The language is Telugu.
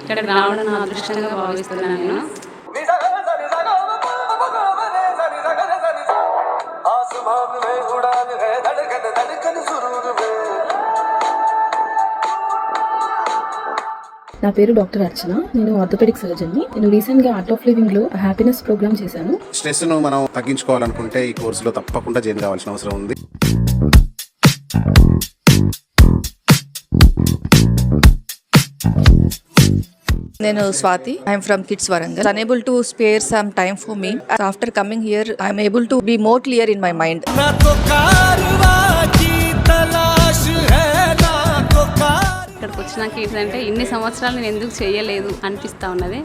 ఇక్కడికి రావడం నా అదృష్టంగా భావిస్తున్నాను నేను. నా పేరు డాక్టర్ అర్చన. నేను ఆర్థోపెడిక్ సర్జన్ని. నేను రీసెంట్గా ఆర్ట్ ఆఫ్ లివింగ్లో హ్యాపీనెస్ ప్రోగ్రామ్ చేశాను. స్ట్రెస్ను మనం తగ్గించుకోవాలనుకుంటే ఈ కోర్సులో తప్పకుండా జాయిన్ కావాల్సిన అవసరం ఉంది. నేను Swathi. I'm from kids Warangal. Unable to spare some time for me. After coming here, I'm able to be more clear in my mind. ఇక్కడికి వచ్చినాక ఏంటంటే ఇన్ని సంవత్సరాలు నేను ఎందుకు చేయలేదు అనిపిస్తూ ఉన్నది.